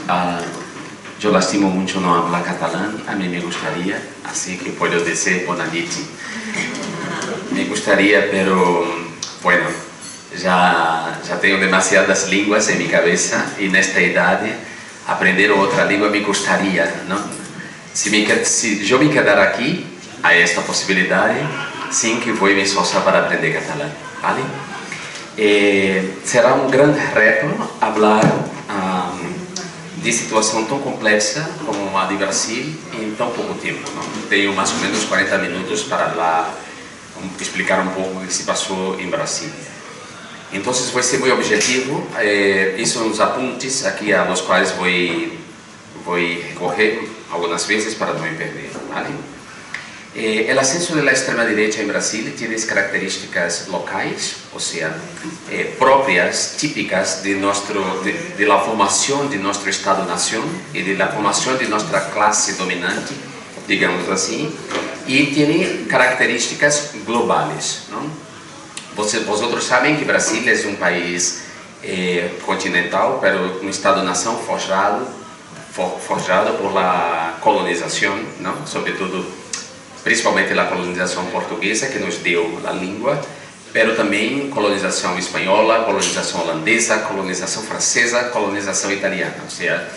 Ah, yo lastimo mucho no hablar catalán, a mí me gustaría, así que puedo decir bonaniti. Me gustaría, pero bueno, ya tengo demasiadas línguas en mi cabeza y en esta edad aprender otra lengua me gustaría, ¿no? Si yo me quedar aquí, hay esta posibilidad, sim, que vou me esforçar para aprender catalán, ¿vale? Será um grande reto falar de situação tão complexa como a de Brasil em tão pouco tempo, não? Tenho mais ou menos 40 minutos para falar, explicar um pouco o que se passou em Brasil. Então, vai ser meu objetivo. Esses são os apontes aqui a los quais vou recorrer algumas vezes para não me perder, ¿vale? El ascenso de la extrema derecha en Brasil tiene características locales, o sea, propias, típicas de la formación de nuestro Estado-nación y de la formación de nuestra clase dominante, digamos así, y tiene características globales, ¿no? Vosotros saben que Brasil es un país continental, pero un Estado-nación forjado por la colonización, ¿no? Sobre todo principalmente a colonização portuguesa, que nos deu a língua, pero também colonização espanhola, colonização holandesa, colonização francesa, colonização italiana. Ou seja,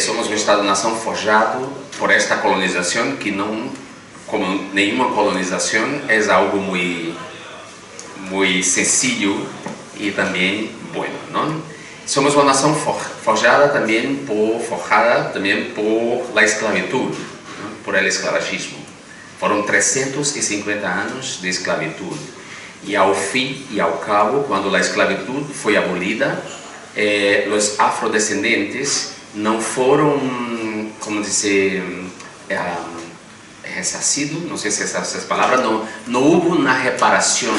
somos um Estado-nação forjado por esta colonização, que não, como nenhuma colonização, é algo muito sencillo e também bueno, não? Somos uma nação forjada também por la esclavitud, ¿no? Por el esclavagismo. Foram 350 anos de esclavitud. E ao fim e ao cabo, quando a esclavitud foi abolida, os afrodescendentes não foram, como dizer, ressarcidos, não sei se essa palavra, não houve uma reparação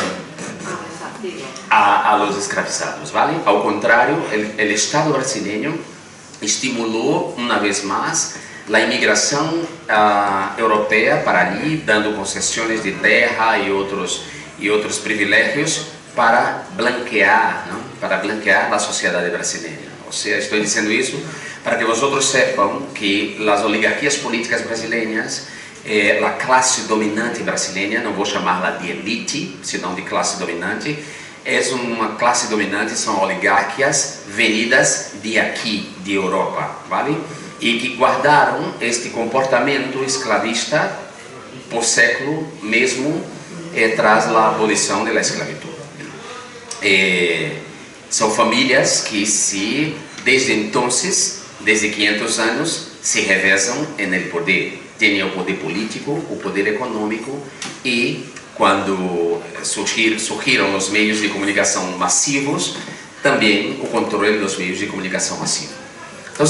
a los escravizados, ¿vale? Ao contrário, o Estado brasileiro estimulou uma vez mais a imigração europeia para ali, dando concessões de terra e outros privilégios para blanquear, não? Para blanquear a sociedade brasileira. Ou seja, estou dizendo isso para que vocês saibam que as oligarquias políticas brasileiras, a classe dominante brasileira, não vou chamá-la de elite, senão de classe dominante, é uma classe dominante, são oligarquias venidas de aqui, de Europa, vale? E que guardaram este comportamento esclavista por século mesmo tras a abolição da esclavitud. São famílias que desde então, desde 500 anos, se revezam no poder. Têm o poder político, o poder econômico e quando surgiram os meios de comunicação massivos, também o controle dos meios de comunicação massivos. Então, o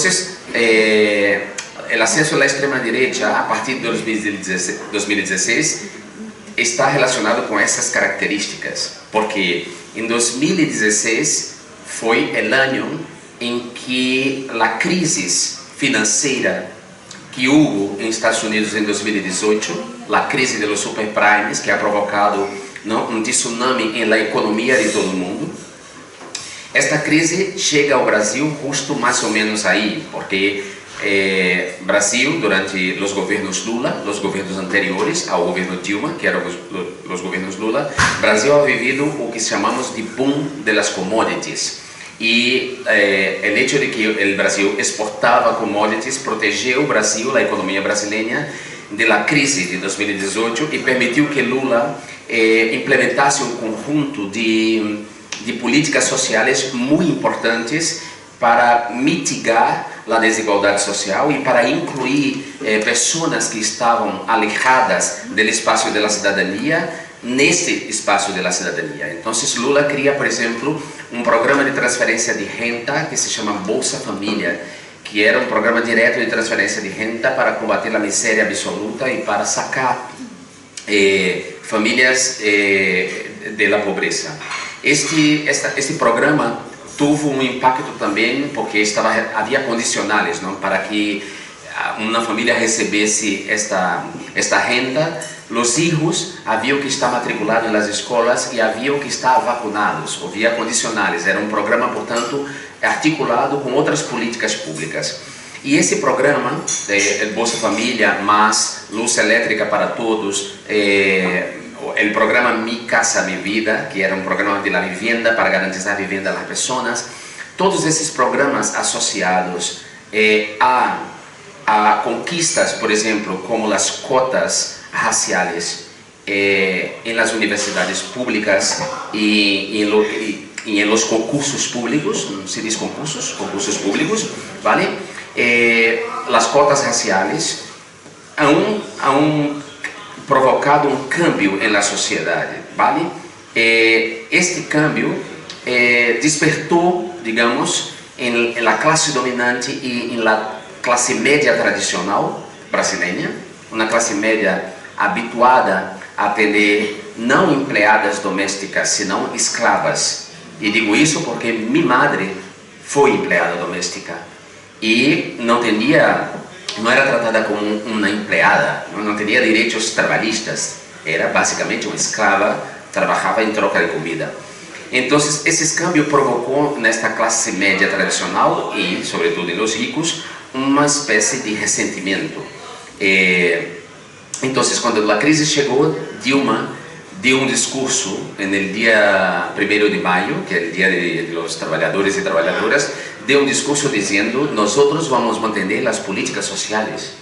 ascenso da extrema direita a partir de 2016 está relacionado com essas características, porque em 2016 foi o ano em que a crise financeira que houve nos Estados Unidos em 2018, a crise dos superprimes, que ha provocado tsunami na economia de todo mundo. Esta crise chega ao Brasil justo mais ou menos aí, porque Brasil, durante os governos Lula, os governos anteriores ao governo Dilma, que eram os governos Lula, Brasil ha vivido o que chamamos de boom de las commodities. E o hecho de que o Brasil exportava commodities protegeu o Brasil, a economia brasileira, da crise de 2018 e permitiu que Lula implementasse um conjunto de políticas sociais muito importantes para mitigar a desigualdade social e para incluir pessoas que estavam alejadas do espaço da cidadania nesse espaço da cidadania. Então, Lula cria, por exemplo, um programa de transferência de renda que se chama Bolsa Família, que era um programa direto de transferência de renda para combater a miséria absoluta e para sacar famílias da pobreza. Este programa teve um impacto também porque havia condicionais, não, para que uma família recebesse esta renda. Os filhos haviam que estar matriculados nas escolas e haviam que estar vacunados, havia condicionais. Era um programa, portanto, articulado com outras políticas públicas. E esse programa, Bolsa Família, mais luz elétrica para todos, o programa Mi Casa Mi Vida, que era um programa de la vivienda para garantizar a vivienda das pessoas, todos esses programas associados a conquistas, por exemplo, como as cotas raciais em las universidades públicas e em los concursos públicos, não se diz concursos públicos, ¿vale? Las cotas raciais han provocado um cambio na sociedade, ¿vale? Este cambio despertou, digamos, em la classe dominante e em la classe média tradicional brasileira, uma classe média habituada a ter não empregadas domésticas, senão escravas. E digo isso porque minha madre foi empregada doméstica e não era tratada como uma empregada, não tinha direitos trabalhistas, era basicamente uma escrava, trabalhava em troca de comida. Então, esse câmbio provocou nesta classe média tradicional e, sobretudo, em los ricos, uma espécie de ressentimento. Então, quando a crise chegou, Dilma deu um discurso no dia 1º de maio, que é o dia dos trabalhadores e trabalhadoras, deu um discurso dizendo: nós vamos manter as políticas sociais.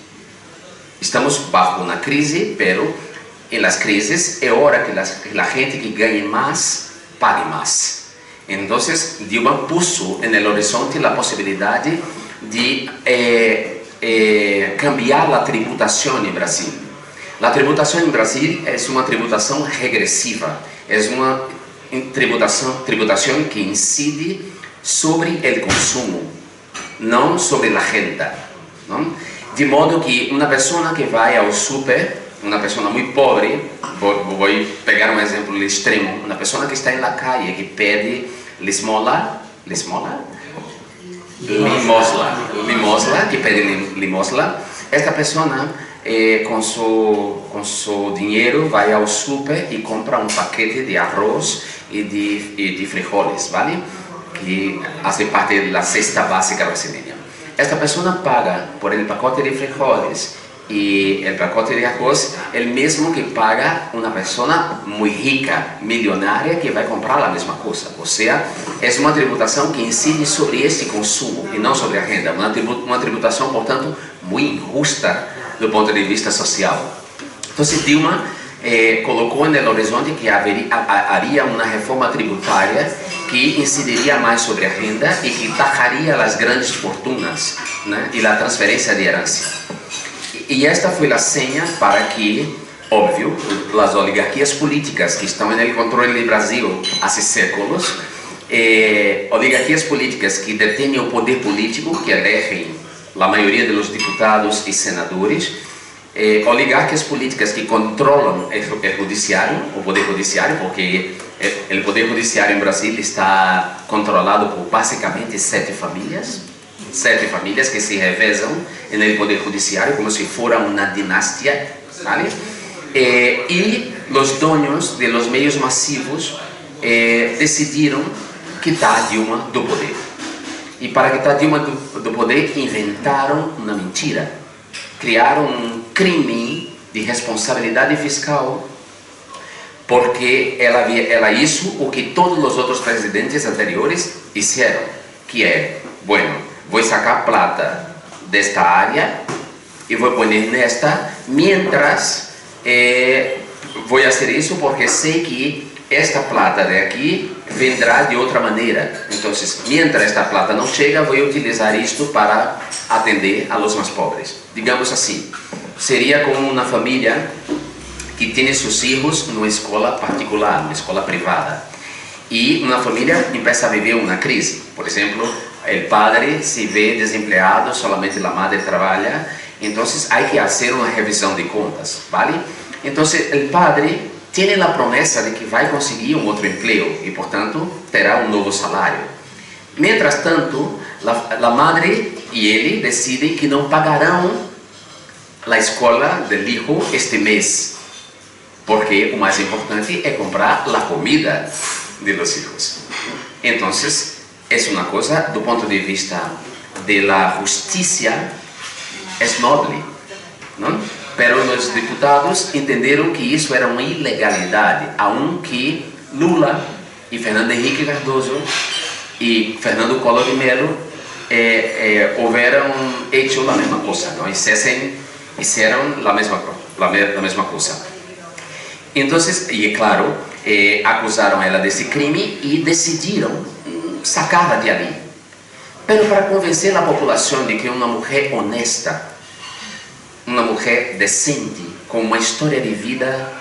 Estamos bajo uma crise, pero em las crises é hora que a gente que ganhe mais pague mais. Então, Dilma puso no horizonte a possibilidade de cambiar a tributação em Brasil. A tributação em Brasil é uma tributação regressiva, é uma tributação que incide sobre o consumo, não sobre a renda. Não? De modo que uma pessoa que vai ao super, uma pessoa muito pobre, vou pegar um exemplo extremo, uma pessoa que está na calle que pede limosna, que pede limosna, esta pessoa com seu dinheiro vai ao super e compra um paquete de arroz e de frijoles, vale? Que faz parte da cesta básica brasileira. Esta pessoa paga por el pacote de frijoles e o pacote de arroz é o mesmo que paga uma pessoa muito rica, milionária, que vai comprar a mesma coisa. Ou seja, é uma tributação que incide sobre este consumo e não sobre a renda. Uma tributação, portanto, muito injusta do ponto de vista social. Então, Dilma colocou no horizonte que haveria uma reforma tributária que incidiria mais sobre a renda e que taxaria as grandes fortunas, né, e a transferência de herança. E esta foi a senha para que, óbvio, as oligarquias políticas que estão no controle do Brasil há séculos, oligarquias políticas que detêm o poder político, que elegem a maioria dos deputados e senadores, oligarquias políticas que controlam o judiciário, o poder judiciário, porque o poder judiciário em Brasil está controlado por basicamente 7 famílias que se revezam no poder judiciário como se fosse uma dinastia, ¿vale? E os donos de los meios massivos decidiram quitar Dilma do poder. E para quitar Dilma do poder, inventaram uma mentira. Criaram um crime de responsabilidade fiscal, porque ela hizo o que todos os outros presidentes anteriores fizeram, que é, vou sacar plata desta área e vou pôr nesta, mientras vou fazer isso porque sei que esta plata de aqui vendrá de outra maneira. Então, mientras esta plata não chega, vou utilizar isto para atender a los mais pobres. Digamos assim, seria como uma família que tem seus filhos numa escola particular, numa escola privada. E uma família começa a viver uma crise. Por exemplo, o padre se vê desempregado, solamente a madre trabalha. Então, há que fazer uma revisão de contas, vale? Então, o padre tem a promessa de que vai conseguir um outro emprego e, portanto, terá um novo salário. Mientras tanto, a madre e ele decidem que não pagarão a escola do filho este mês, porque o mais importante é comprar a comida de los hijos. Então, é uma coisa, do ponto de vista da justiça, é nobre, não? Pero os deputados entenderam que isso era uma ilegalidade, aunque Lula e Fernando Henrique Cardoso e Fernando Collor de Mello houveram hecho a mesma coisa, não? Hicieron a mesma coisa. Então, e é claro, acusaram ela desse crime e decidiram sacá-la de ali. Pero para convencer a população de que uma mulher honesta, uma mulher decente, com uma história de vida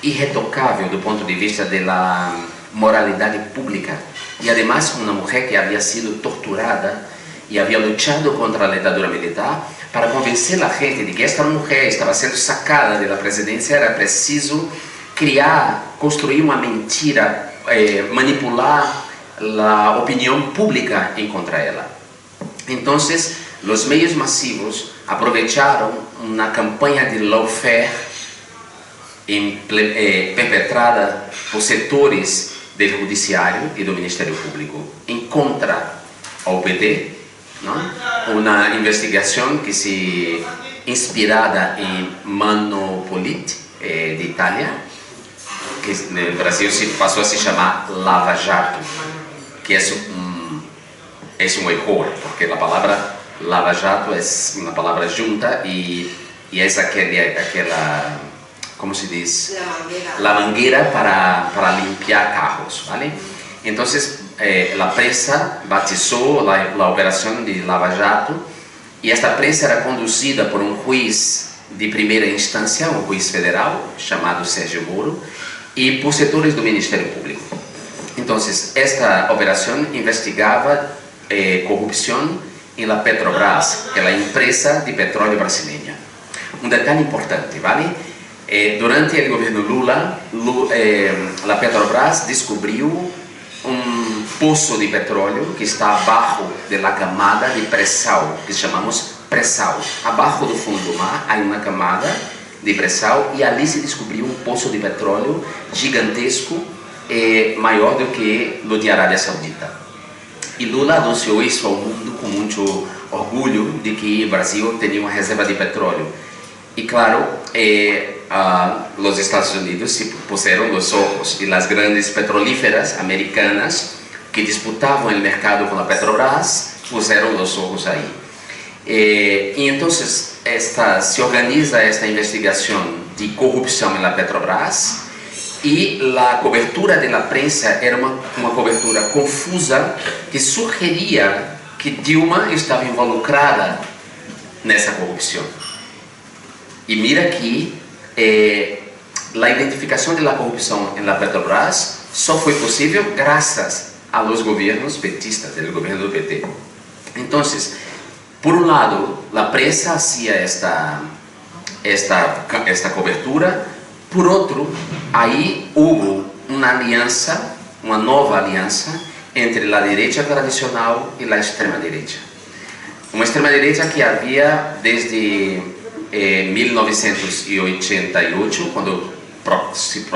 irretocável do ponto de vista da moralidade pública, e además uma mulher que havia sido torturada e havia lutado contra a ditadura militar, para convencer a gente de que esta mulher estava sendo sacada da presidência, era preciso construir uma mentira, manipular a opinião pública em contra ela. Então, os meios massivos aproveitaram uma campanha de lawfare perpetrada por setores do Judiciário e do Ministério Público em contra ao PT, não? Uma investigação que se inspirada em Manopoliti de Itália, que no Brasil passou a se chamar Lava Jato, que é um erro, porque a palavra Lava Jato é uma palavra junta e é aquela, como se diz? La mangueira para limpar carros, ¿vale? Então, a prensa batizou a operação de Lava Jato, e esta prensa era conduzida por um juiz de primeira instância, um juiz federal chamado Sérgio Moro, e por setores do Ministério Público. Então, esta operação investigava corrupção em la Petrobras, que é a empresa de petróleo brasileira. Um detalhe importante, ¿vale? Durante o governo Lula, a Petrobras descobriu um poço de petróleo que está abaixo da camada de pré-sal, que chamamos pré-sal. Abaixo do fundo do mar há uma camada de pré-sal e ali se descobriu um poço de petróleo gigantesco, maior do que o de Arábia Saudita. E Lula anunciou isso ao mundo com muito orgulho de que o Brasil tinha uma reserva de petróleo. E claro, os Estados Unidos se puseram os olhos, e as grandes petrolíferas americanas que disputavam o mercado com a Petrobras puseram os olhos aí. E então se organiza esta investigação de corrupção na Petrobras, e a cobertura da prensa era uma cobertura confusa que sugeria que Dilma estava involucrada nessa corrupção. E mira que a identificação da corrupção na Petrobras só foi possível graças aos governos petistas, do governo do PT. Então, por um lado, a prensa fazia esta cobertura. Por outro, aí houve uma nova aliança entre a direita tradicional e a extrema-direita. Uma extrema-direita que havia desde 1988, quando se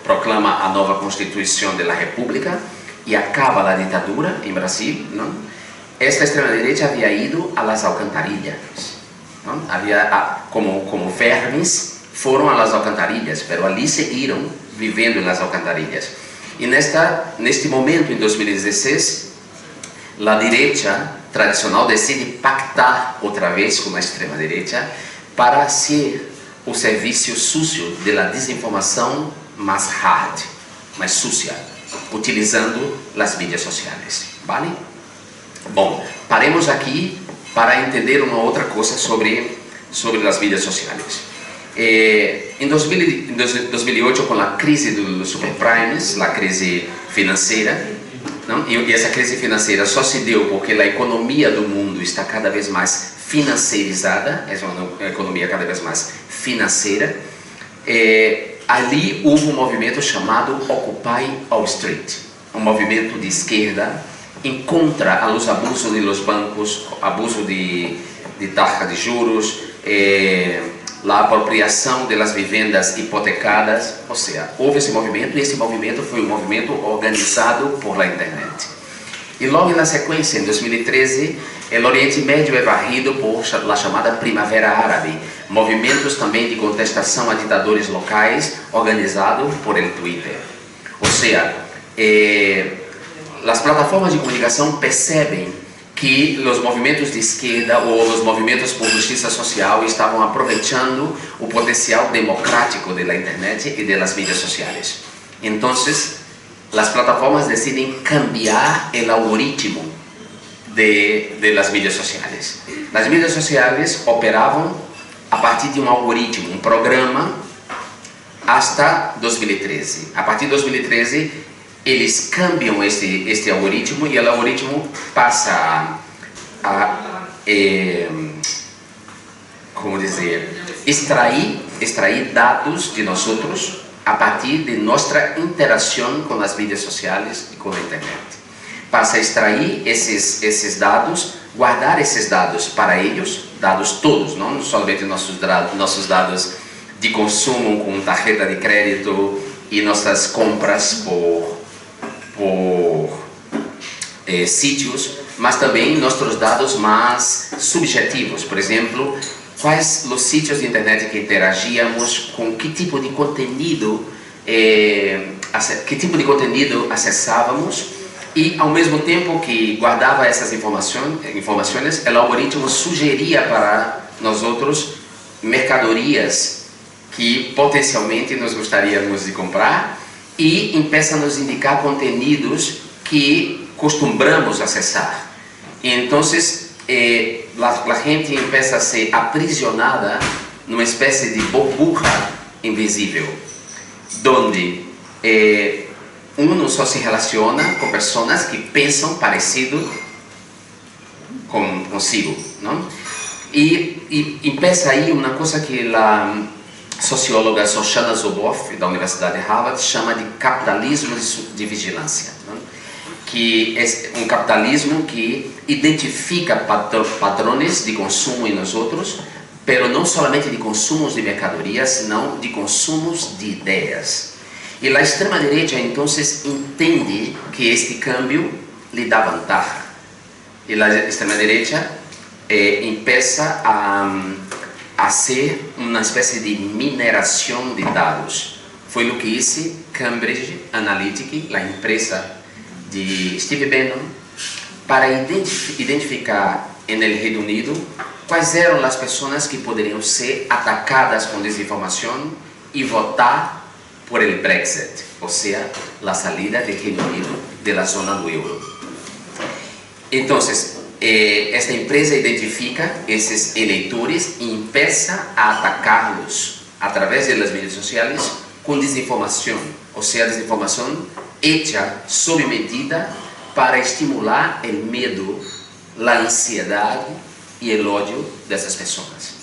proclama a nova Constituição da República e acaba a ditadura em Brasil, não? Esta extrema-direita havia ido às alcantarilhas, não? Como vermes, foram às alcantarilhas, mas ali seguiram vivendo nas alcantarilhas. E neste momento, em 2016, a direita tradicional decide pactar outra vez com a extrema-direita para ser o serviço sujo da desinformação mais hard, mais sucia, utilizando as mídias sociais, vale? Bom, paremos aqui para entender uma outra coisa sobre as mídias sociais. Em 2008, com a crise dos superprimes, a crise financeira, não? E essa crise financeira só se deu porque a economia do mundo está cada vez mais financeirizada, é uma economia cada vez mais financeira. Ali houve um movimento chamado Occupy Wall Street, um movimento de esquerda em contra os abusos dos bancos, abuso de taxa de juros, a apropriação das vivendas hipotecadas. Ou seja, houve esse movimento, e esse movimento foi um movimento organizado por la internet. E logo na sequência, em 2013, o Oriente Médio é varrido por a chamada Primavera Árabe, movimentos também de contestação a ditadores locais organizados por el Twitter. Ou seja, as plataformas de comunicação percebem que os movimentos de esquerda ou os movimentos por justiça social estavam aproveitando o potencial democrático da internet e das mídias sociais. Então, as plataformas decidem cambiar o algoritmo de las mídias sociais. As mídias sociais operavam a partir de um algoritmo, um programa, hasta 2013. A partir de 2013, eles cambiam este algoritmo e o algoritmo passa a como dizer, extrair dados de nós outros a partir de nossa interação com as mídias sociais e com a internet. Passa a extrair esses dados, guardar esses dados para eles, dados todos, não somente nossos dados de consumo com tarjeta de crédito e nossas compras por sítios, mas também nossos dados mais subjetivos, por exemplo, quais os sítios de internet que interagíamos, com que tipo de conteúdo acessávamos, e ao mesmo tempo que guardava essas informações, o algoritmo sugeria para nós outros mercadorias que potencialmente nós gostaríamos de comprar e começa a nos indicar conteúdos que costumamos acessar. E então a gente começa a ser aprisionada numa espécie de burbuja invisível, onde uno só se relaciona com pessoas que pensam parecido consigo, não? E começa aí uma coisa que a socióloga Shoshana Zuboff, da Universidade de Harvard, chama de capitalismo de vigilância, não? Que é um capitalismo que identifica padrões de consumo em nós outros, mas não somente de consumos de mercadorias, senão de consumos de ideias. E a extrema-direita, então, entende que este câmbio lhe dá vantagem. E a extrema-direita começa a ser uma espécie de mineração de dados. Foi o que disse Cambridge Analytica, a empresa de Steve Bannon, para identificar no Reino Unido quais eram as pessoas que poderiam ser atacadas com desinformação e votar por el Brexit, ou seja, a saída do Reino Unido da zona do euro. Então, esta empresa identifica esses eleitores e começa a atacá-los através das mídias sociais com desinformação, ou seja, desinformação hecha sob medida para estimular o medo, a ansiedade e o ódio dessas pessoas.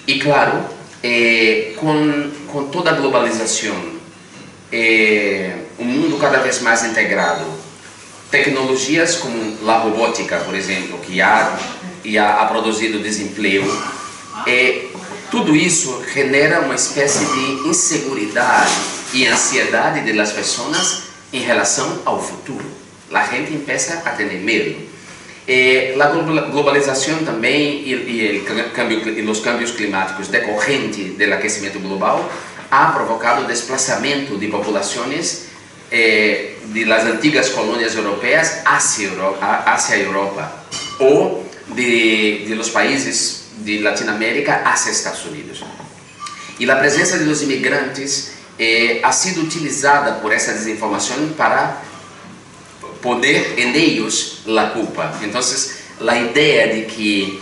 E claro, com toda a globalização, um mundo cada vez mais integrado, tecnologias como a robótica, por exemplo, que ha produzido desemprego, tudo isso genera uma espécie de inseguridade e ansiedade das pessoas em relação ao futuro. A gente começa a ter medo. A globalização também e os cambios climáticos decorrentes do aquecimento global ha provocado o desplazamento de populações de las antigas colônias europeias hacia a Europa ou de los países de Latinoamérica hacia Estados Unidos. E a presença dos imigrantes ha sido utilizada por essa desinformação para poner en ellos la culpa. Então, a ideia de que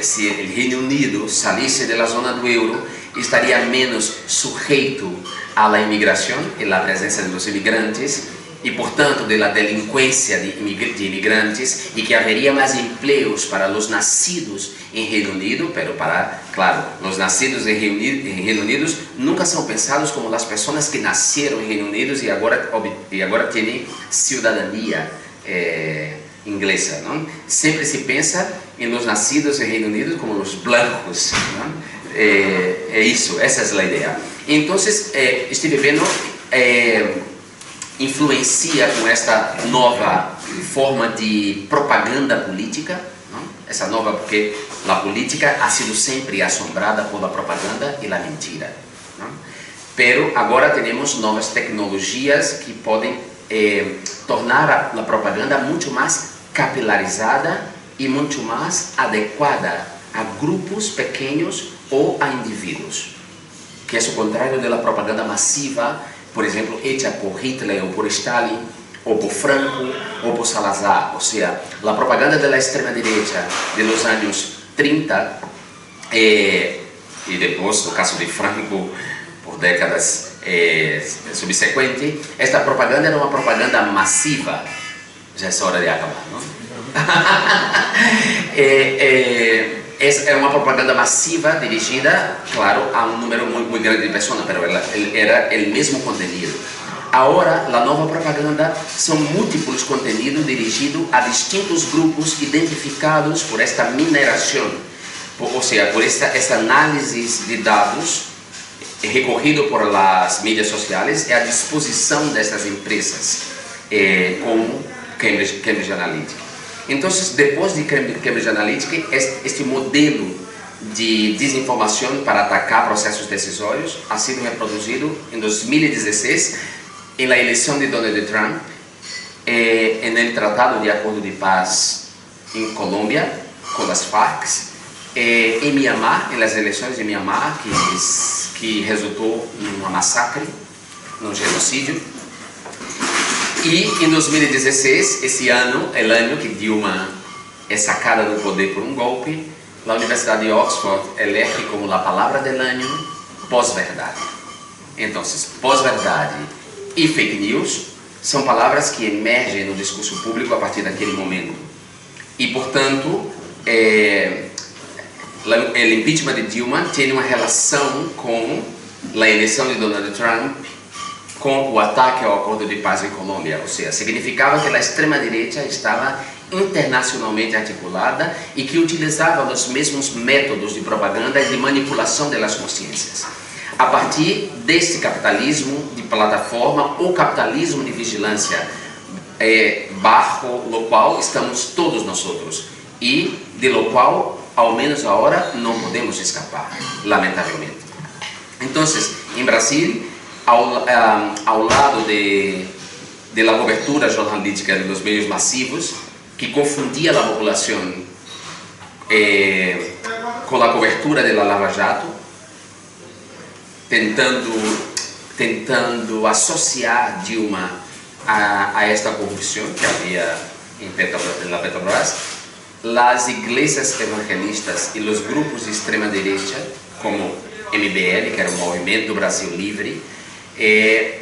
se o Reino Unido salisse da zona do euro, estaria menos sujeito à imigração e à presença dos imigrantes e, portanto, da delinquência de imigrantes, e que haveria mais empregos para os nascidos em Reino Unido, pero para, claro, os nascidos em Reino Unido nunca são pensados como as pessoas que nasceram em Reino Unido e agora têm cidadania inglesa, não? Sempre se pensa em los nascidos em Reino Unido como os blancos, não? Isso, essa é a ideia. Então, Steve Bannon influencia com esta nova forma de propaganda política, não? Essa nova, porque a política ha sido sempre assombrada pela propaganda e a mentira, não? Pero agora temos novas tecnologias que podem tornar a propaganda muito mais capilarizada e muito mais adequada a grupos pequenos ou a indivíduos, que é o contrário da propaganda massiva, por exemplo, hecha por Hitler ou por Stalin, ou por Franco, ou por Salazar. Ou seja, a propaganda da extrema-direita de los anos 30 e depois, no caso de Franco, por décadas subsequentes, esta propaganda era uma propaganda massiva. Já é hora de acabar, não? É uma propaganda massiva dirigida, claro, a um número muito grande de pessoas, mas era o mesmo conteúdo. Agora, a nova propaganda são múltiplos conteúdos dirigidos a distintos grupos identificados por esta mineração, ou seja, por esta análise de dados recorrido por as mídias sociais e à disposição dessas empresas, como Cambridge Analytica. Então, depois de Cambridge Analytica, este modelo de desinformação para atacar processos decisórios ha sido reproduzido em 2016 em la eleição de Donald Trump, en el Tratado de Acordo de Paz em Colômbia, com as Farc, em Myanmar, em las eleições de Myanmar, que resultou em uma massacre, num genocídio. E em 2016, esse ano, é o ano que Dilma é sacada do poder por um golpe, a Universidade de Oxford elege como a palavra do ano pós-verdade. Então, pós-verdade e fake news são palavras que emergem no discurso público a partir daquele momento. E, portanto, o impeachment de Dilma tem uma relação com a eleição de Donald Trump, com o ataque ao acordo de paz em Colômbia, ou seja, significava que a extrema-direita estava internacionalmente articulada e que utilizava os mesmos métodos de propaganda e de manipulação das consciências. A partir deste capitalismo de plataforma ou capitalismo de vigilância, bajo o qual estamos todos nós outros e de lo qual, ao menos agora, não podemos escapar, lamentavelmente. Então, em Brasil, ao lado de la cobertura jornalística dos meios massivos, que confundia a população com a cobertura da Lava Jato, tentando associar Dilma a esta corrupção que havia na Petrobras, as igrejas evangelistas e os grupos de extrema-direita, como MBL, que era o Movimento Brasil Livre,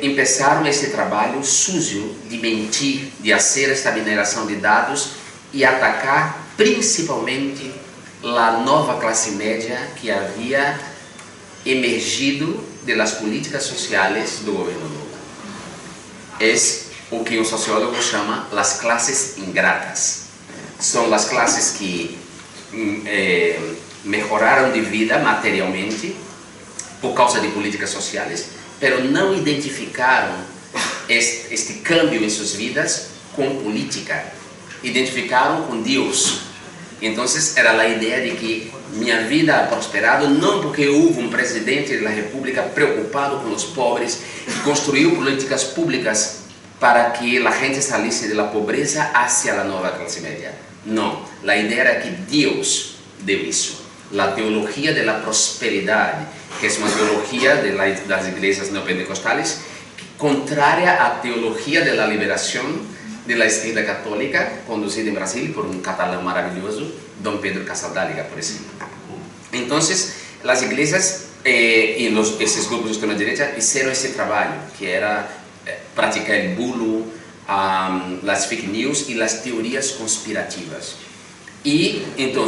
começaram esse trabalho sujo de mentir, de fazer esta mineração de dados e atacar principalmente a nova classe média que havia emergido das políticas sociais do governo Lula. É o que um sociólogo chama as classes ingratas. São as classes que melhoraram de vida materialmente por causa de políticas sociais, pero não identificaram este câmbio em suas vidas com política, identificaram com Deus. Então, era a ideia de que minha vida ha prosperado não porque houve um presidente da República preocupado com os pobres que construiu políticas públicas para que a gente saísse da pobreza hacia a nova classe média. Não, a ideia era que Deus deu isso. A teologia da prosperidade, que é uma teologia das igrejas neopentecostais, contrária à teologia da liberação da esquerda católica, conduzida em Brasil por um catalão maravilhoso, Dom Pedro Casaldáliga, por exemplo. Então, as igrejas e esses grupos de extrema-direita fizeram esse trabalho, que era praticar o bulo, as fake news e as teorias conspirativas. E, então,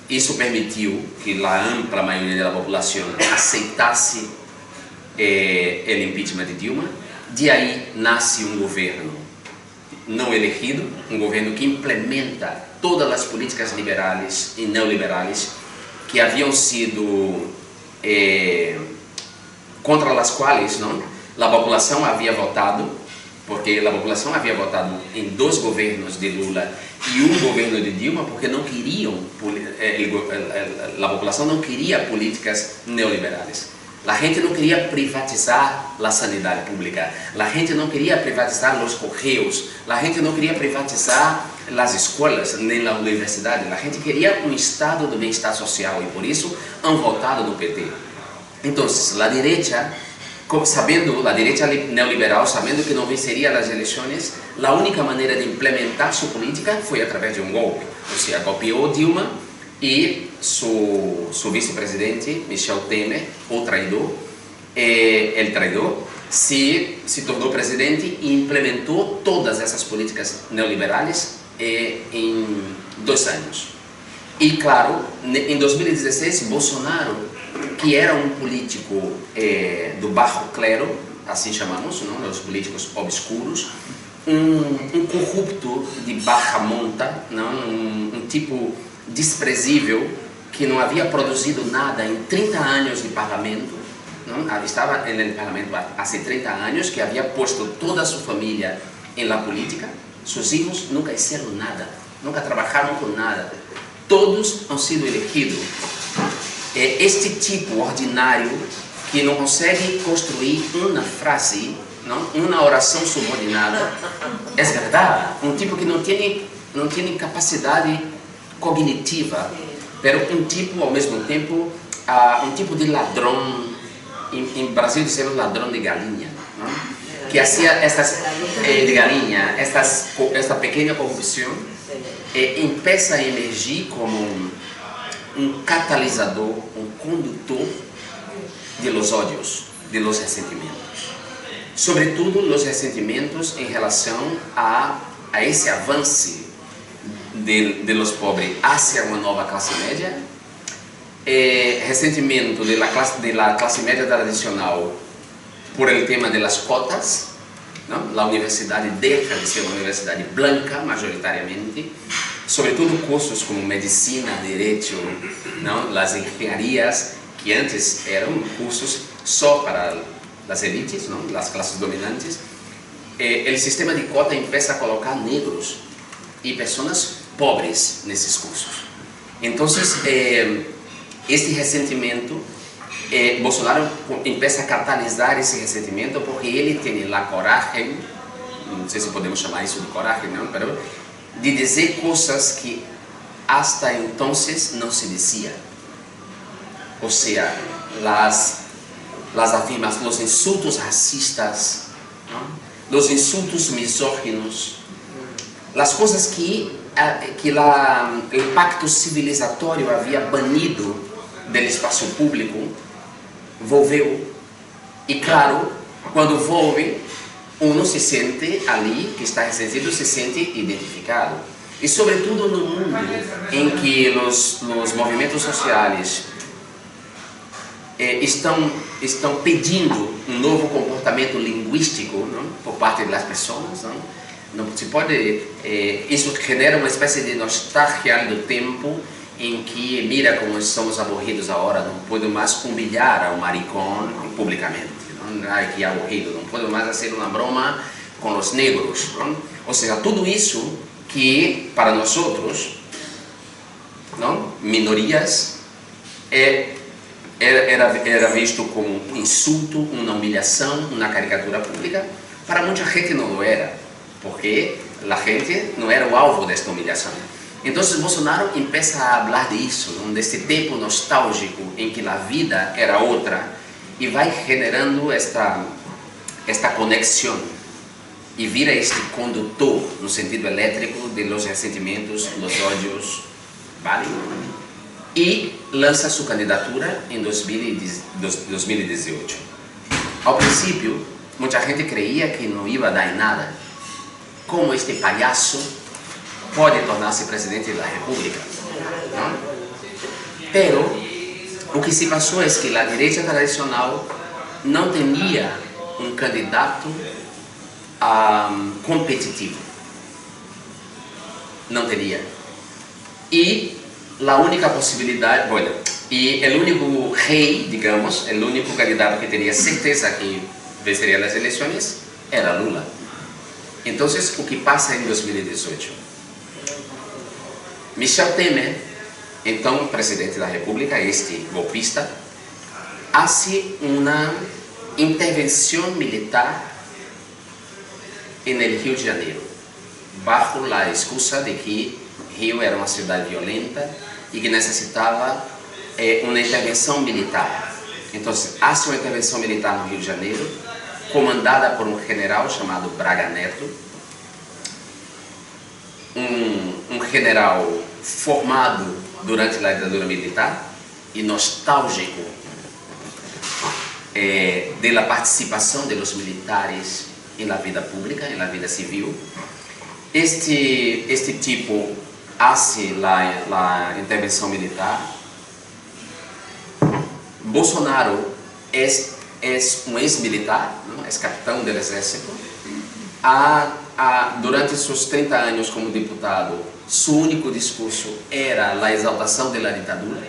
isso permitiu que a ampla maioria da população aceitasse o impeachment de Dilma. De aí nasce um governo não elegido, um governo que implementa todas as políticas liberais e neoliberais que haviam sido contra as quais a população havia votado porque a população havia votado em 2 governos de Lula e um governo de Dilma porque não queriam, a população não queria políticas neoliberais. A gente não queria privatizar a sanidade pública, a gente não queria privatizar os correios, a gente não queria privatizar as escolas nem a universidade, a gente queria um estado do bem-estar social e por isso han votado no PT. Então, a direita neoliberal, sabendo que não venceria as eleições, a única maneira de implementar sua política foi através de um golpe. Ou seja, golpeou Dilma e seu vice-presidente, Michel Temer, o traidor, se tornou presidente e implementou todas essas políticas neoliberais em 2 anos. E, claro, em 2016, Bolsonaro, que era um político do baixo clero, assim chamamos, não? Os políticos obscuros, um corrupto de baixa monta, não? Um tipo desprezível, que não havia produzido nada em 30 anos de parlamento, não? Estava no parlamento há 30 anos, que havia posto toda a sua família em la política, seus filhos nunca fizeram nada, nunca trabalharam com nada, todos han sido elegidos. Este tipo ordinário que não consegue construir uma frase, não? Uma oração subordinada, é verdade, um tipo que não tem capacidade cognitiva, mas um tipo ao mesmo tempo, um tipo de ladrão, em Brasil dizemos ladrão de galinha, não? Que hacía estas de galinha, esta pequena corrupção, começa a emergir como um catalisador, um condutor de los ódios, de los ressentimentos. Sobretudo, os ressentimentos em relação a esse avanço de los pobres hacia uma nova classe média, ressentimento da classe média tradicional por el tema de las cotas, não? A universidade deixa de ser uma universidade branca, majoritariamente, sobretudo cursos como medicina, direito, não? As engenharias, que antes eram cursos só para as elites, não? As classes dominantes. O sistema de cota começa a colocar negros e pessoas pobres nesses cursos. Então, este ressentimento, Bolsonaro começa a catalisar esse ressentimento porque ele tem a coragem, não sei se podemos chamar isso de coragem, não, pero, de dizer coisas que hasta então não se dizia. Ou seja, as afirmações, os insultos racistas, não? Os insultos misóginos, as coisas que o pacto civilizatório havia banido do espaço público, volveu. E claro, quando volve, uno se sente ali, que está ressentido, se sente identificado. E sobretudo no mundo em que os movimentos sociais estão pedindo um novo comportamento linguístico, não? Por parte das pessoas, não se pode, isso genera uma espécie de nostalgia do tempo em que mira como somos aborridos agora, não puedo mais humilhar ao maricón publicamente, não? Ai, que aburrido, não puedo mais fazer uma broma com os negros, não? Ou seja, tudo isso que para nós outros, não? Minorias, era visto como um insulto, uma humilhação, uma caricatura pública. Para muita gente não era, porque a gente não era o alvo desta humilhação. Então, Bolsonaro começa a falar disso, desse tempo nostálgico em que a vida era outra, e vai generando esta conexão, e vira este condutor, no sentido elétrico, de los ressentimentos, los ódios, vale? E lança sua candidatura em 2018. Ao princípio, muita gente creia que não ia dar em nada. Como este palhaço pode tornar-se presidente da República? Não? Pero, o que se passou é que a direita tradicional não tinha um candidato competitivo. Não teria. E a única possibilidade, bueno, e o único rei, digamos, o único candidato que teria certeza que venceria as eleições era Lula. Então, o que passa em 2018? Michel Temer, então presidente da República, este golpista, hace uma intervenção militar no Rio de Janeiro, bajo a excusa de que Rio era uma cidade violenta e que necessitava uma intervenção militar. Então, hace uma intervenção militar no Rio de Janeiro, comandada por um general chamado Braga Neto, um general formado durante a ditadura militar e nostálgico da participação dos militares na vida pública, na vida civil. Este tipo hace a intervenção militar. Bolsonaro é um ex-militar, é capitão do exército. Durante seus 30 anos como deputado, seu único discurso era a exaltação da ditadura,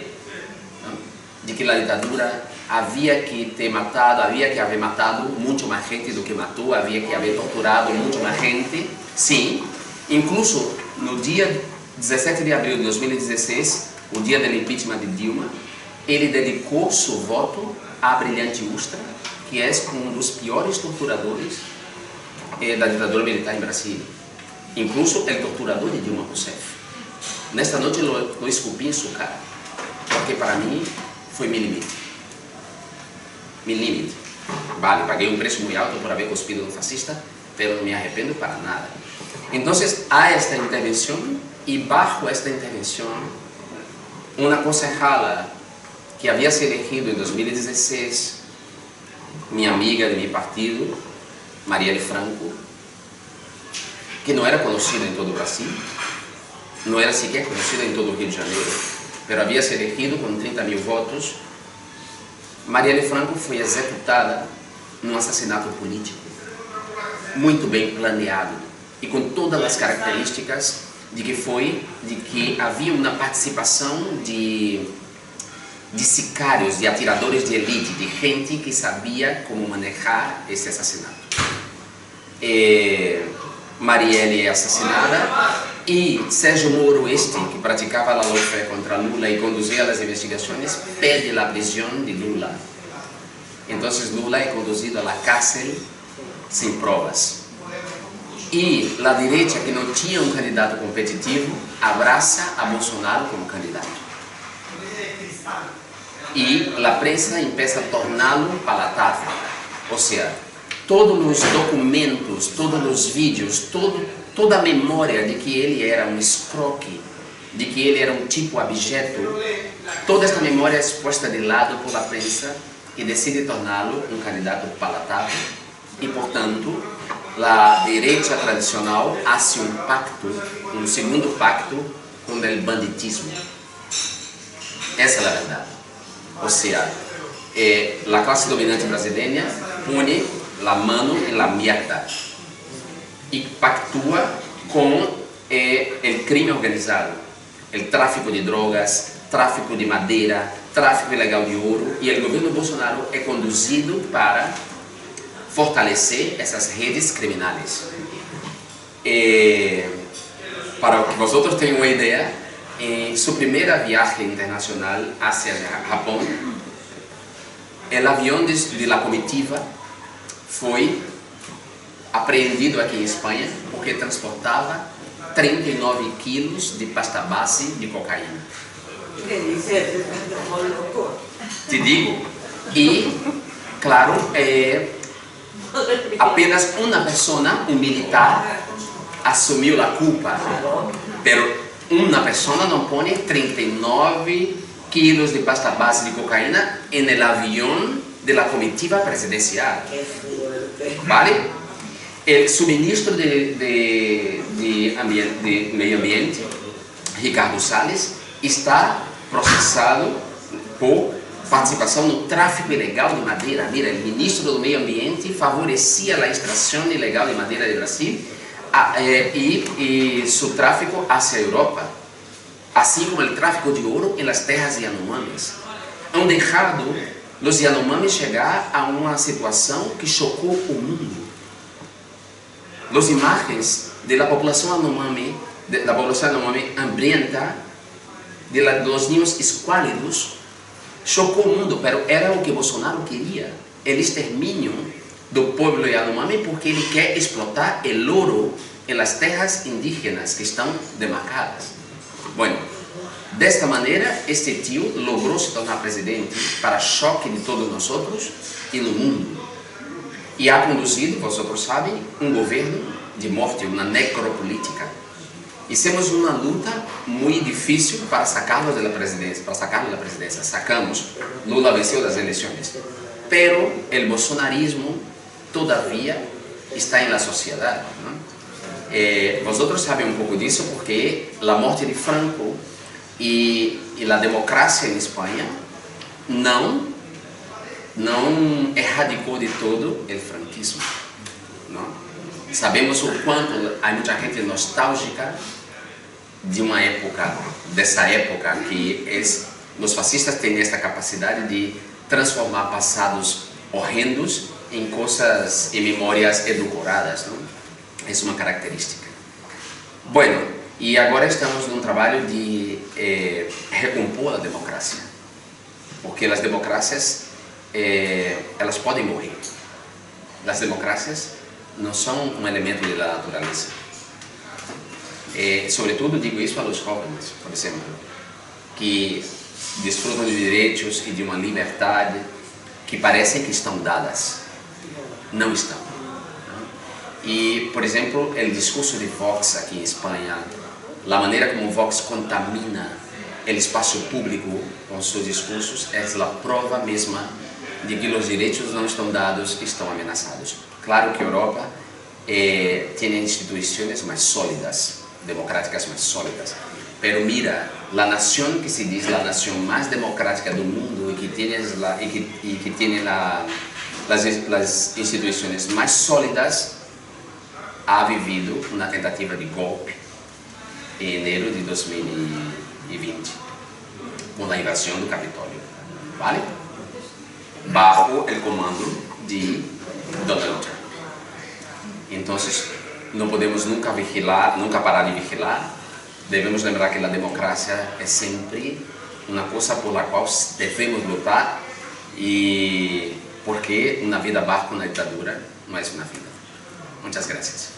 de que a ditadura havia que ter matado, havia que haver matado muito mais gente do que matou, havia que haver torturado muito mais gente. Sim, incluso no dia 17 de abril de 2016, o dia do impeachment de Dilma, ele dedicou seu voto a Brilhante Ustra, que é um dos piores torturadores da ditadura militar em Brasília. Incluso o torturador de Dilma Rousseff. Nesta noite eu esculpi em sua cara, porque para mim foi meu limite. Meu limite. Vale, paguei um preço muito alto por haver cuspido no fascista, mas não me arrependo para nada. Então, há esta intervenção, e bajo esta intervenção, uma concejala que havia sido elegida em 2016, minha amiga de meu partido, Marielle Franco, que não era conhecida em todo o Brasil, não era sequer conhecida em todo o Rio de Janeiro, mas havia sido elegida com 30 mil votos. Marielle Franco foi executada num assassinato político, muito bem planeado e com todas as características de que havia uma participação de sicários, de atiradores de elite, de gente que sabia como manejar esse assassinato. Marielle é assassinada e Sérgio Moro, que praticava a lawfare contra Lula e conduzia as investigações, pede a prisão de Lula. Então Lula é conduzido à cárcel sem provas. E a direita, que não tinha um candidato competitivo, abraça a Bolsonaro como candidato. E a prensa começa a torná-lo palatável. Ou seja, todos os documentos, todos os vídeos, toda a memória de que ele era um escroque, de que ele era um tipo abjeto, toda esta memória é exposta de lado pela prensa e decide torná-lo um candidato palatável. E, portanto, a direita tradicional faz um pacto, um segundo pacto com o banditismo. Essa é a verdade. Ou seja, a classe dominante brasileira põe a mão na mierda e pactua com o crime organizado, o tráfico de drogas, tráfico de madeira, tráfico ilegal de ouro, e o governo Bolsonaro é conduzido para fortalecer essas redes criminais. Para que vocês tenham uma ideia, em sua primeira viagem internacional hacia Japão, o avião de la comitiva foi apreendido aqui em Espanha porque transportava 39 quilos de pasta base de cocaína. Te digo, e claro, apenas uma pessoa, um militar, assumiu a culpa, pero uma pessoa não põe 39 quilos de pasta base de cocaína no avião da comitiva presidencial. ¿Vale? O subministro de Meio Ambiente, Ricardo Salles, está processado por participação no tráfico ilegal de madeira. Mira, o ministro do Meio Ambiente favorecia a extração ilegal de madeira do Brasil e seu tráfico hacia a Europa, assim como o tráfico de ouro em las terras Yanomamis. Han deixado os Yanomamis chegar a uma situação que chocou o mundo. As imagens da população Yanomami hambrienta, dos niños escuálidos, chocou o mundo, mas era o que Bolsonaro queria, o extermínio do povo Yanomami, porque ele quer explotar o ouro em las terras indígenas que estão demarcadas. Bueno, desta maneira, este tio logrou se tornar presidente para choque de todos nós e no mundo. E ha conduzido, vocês sabem, governo de morte, uma necropolítica. Hicimos uma luta muito difícil para sacá-lo da presidência. Sacamos, Lula venceu das eleições. Pero o bolsonarismo todavia está na sociedade. Vocês sabem pouco disso porque a morte de Franco e a democracia em Espanha não erradicou de todo o franquismo. Não? Sabemos o quanto há muita gente nostálgica de uma época, dessa época que os fascistas têm esta capacidade de transformar passados horrendos em coisas, em memórias edulcoradas. Não? É uma característica. Bueno, e agora estamos num trabalho de recompor a democracia, porque as democracias elas podem morrer. As democracias não são um elemento da natureza. Sobretudo digo isso aos jovens, por exemplo, que desfrutam de direitos e de uma liberdade que parecem que estão dadas. Não estão. E, por exemplo, o discurso de Vox aqui em Espanha, a maneira como Vox contamina o espaço público com seus discursos é a prova mesma de que os direitos não estão dados e estão ameaçados. Claro que a Europa tem instituições mais sólidas, democráticas mais sólidas, pero mira, a nação que se diz a nação mais democrática do mundo e que tem as instituições mais sólidas ha vivido uma tentativa de golpe em enero de 2020, com a invasão do Capitólio, ¿vale? Bajo o comando de Donald Trump. Então, não podemos nunca parar de vigilar. Devemos lembrar que a democracia é sempre uma coisa por la qual devemos lutar, e porque uma vida bajo uma ditadura não é uma vida. Muchas gracias.